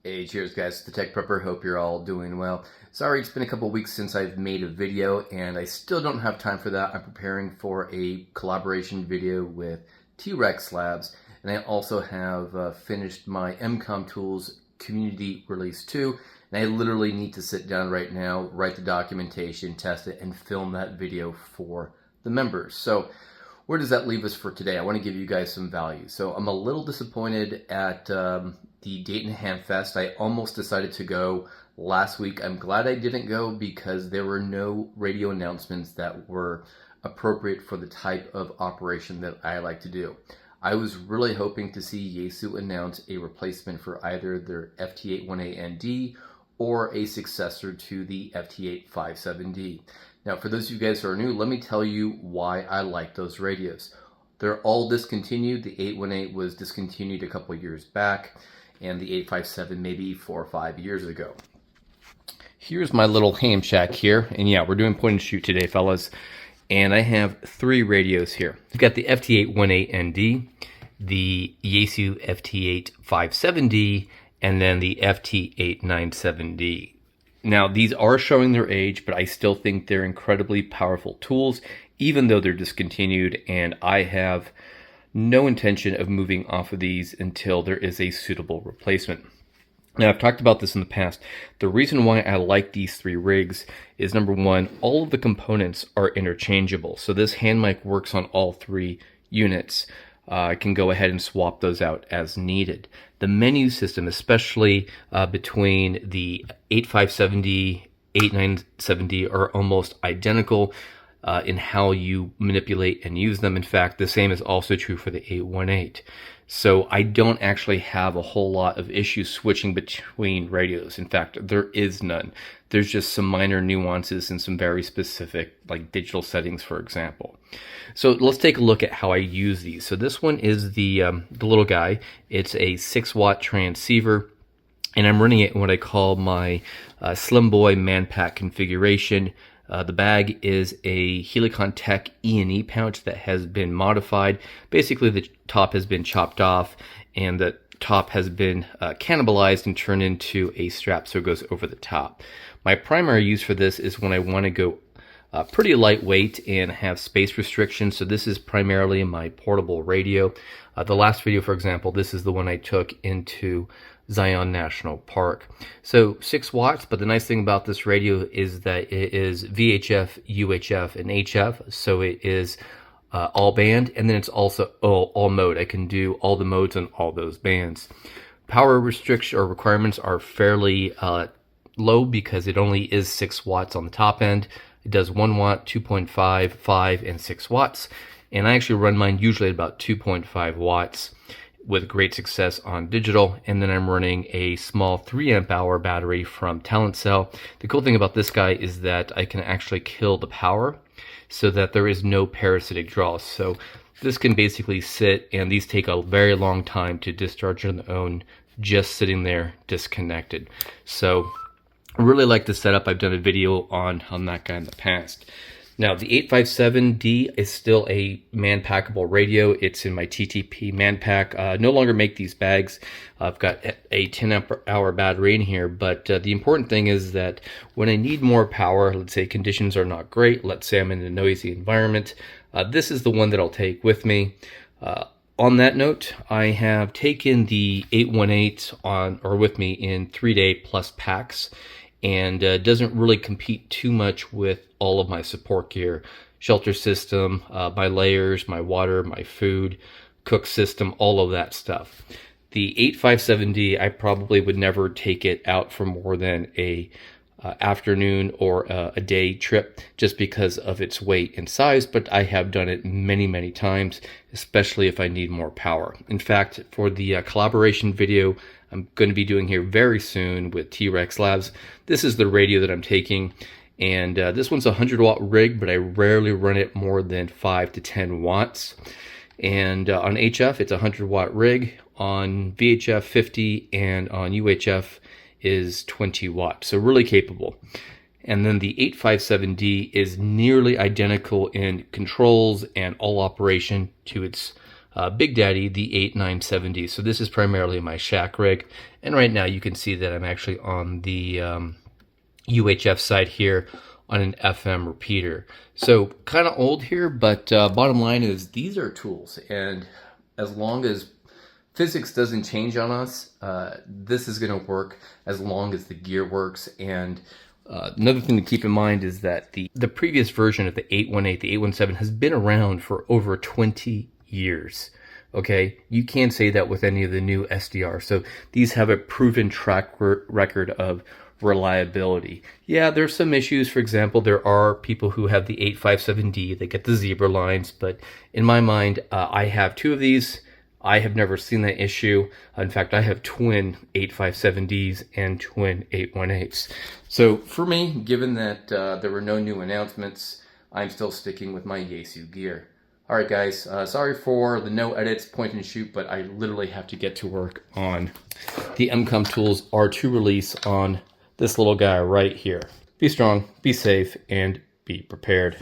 Hey, cheers guys, the Tech Prepper. Hope you're all doing well. Sorry, it's been a couple weeks since I've made a video and I still don't have time for that. I'm preparing for a collaboration video with T-Rex Labs, and I also have finished my MCOM Tools Community Release 2, and I literally need to sit down right now, write the documentation, test it, and film that video for the members. So where does that leave us for today? I want to give you guys some value. So I'm a little disappointed at the Dayton hamfest. I almost decided to go last week. I'm glad I didn't go because there were no radio announcements that were appropriate for the type of operation that I like to do. I was really hoping to see Yaesu announce a replacement for either their FT81AND or a successor to the FT857D. Now, for those of you guys who are new, let me tell you why I like those radios. They're all discontinued. The 818 was discontinued a couple years back, and the 857 maybe 4 or 5 years ago. Here's my little ham shack here, and yeah, we're doing point and shoot today, fellas. And I have 3 radios here. We've got the FT818ND, the Yaesu FT857D, and then the FT897D. Now, these are showing their age, but I still think they're incredibly powerful tools, even though they're discontinued, and I have no intention of moving off of these until there is a suitable replacement. Now, I've talked about this in the past. The reason why I like these 3 rigs is, number one, all of the components are interchangeable. So this hand mic works on all 3 units. I can go ahead and swap those out as needed. The menu system, especially between the 857D, 897D, are almost identical in how you manipulate and use them. In fact, the same is also true for the 818. So I don't actually have a whole lot of issues switching between radios. In fact, there is none. There's just some minor nuances and some very specific, like digital settings, for example. So let's take a look at how I use these. So this one is the little guy. It's a 6-watt transceiver, and I'm running it in what I call my Slim Boy Man Pack configuration. The bag is a Helicon Tech E&E pouch that has been modified. Basically, the top has been chopped off and the top has been cannibalized and turned into a strap so it goes over the top. My primary use for this is when I want to go pretty lightweight and have space restrictions. So this is primarily my portable radio. The last video, for example, this is the one I took into Zion National Park. So 6 watts, but the nice thing about this radio is that it is VHF, UHF, and HF, so it is all band, and then it's also all mode. I can do all the modes on all those bands. Power restriction or requirements are fairly low because it only is 6 watts on the top end. It does 1 watt, 2.5, 5, and 6 watts, and I actually run mine usually at about 2.5 watts. With great success on digital, and then I'm running a small 3 amp hour battery from Talent Cell. The cool thing about this guy is that I can actually kill the power so that there is no parasitic draw. So this can basically sit, and these take a very long time to discharge on their own, just sitting there disconnected. So I really like the setup. I've done a video on that guy in the past. Now, the 857D is still a man-packable radio. It's in my TTP man pack. No longer make these bags. I've got a 10 amp hour battery in here, but the important thing is that when I need more power, let's say conditions are not great, let's say I'm in a noisy environment, this is the one that I'll take with me. On that note, I have taken the 818 with me in 3-day plus packs, and doesn't really compete too much with all of my support gear, shelter system, my layers, my water, my food, cook system, all of that stuff. The 857D, I probably would never take it out for more than a afternoon or a day trip just because of its weight and size, but I have done it many times, especially if I need more power. In fact, for the collaboration video I'm going to be doing here very soon with T-Rex Labs, this is the radio that I'm taking, and this one's a 100-watt rig, but I rarely run it more than 5 to 10 watts. And on HF, it's a 100-watt rig. On VHF, 50, and on UHF is 20 watts, so really capable. And then the 857D is nearly identical in controls and all operation to its Big Daddy, the 897D. So this is primarily my shack rig, And right now you can see that I'm actually on the UHF side here on an FM repeater. So kind of old here, but bottom line is these are tools, and as long as physics doesn't change on us, this is going to work as long as the gear works. And another thing to keep in mind is that the previous version of the 818, the 817 has been around for over 20 years. Okay, you can't say that with any of the new SDR. So these have a proven track record of reliability. Yeah, there's some issues. For example, there are people who have the 857D, they get the zebra lines, but in my mind, I have two of these. I have never seen that issue. In fact, I have twin 857Ds and twin 818s. So for me, given that there were no new announcements, I'm still sticking with my Yaesu gear. All right, guys, sorry for the no edits, point and shoot, but I literally have to get to work on the MCOM Tools R2 release on this little guy right here. Be strong, be safe, and be prepared.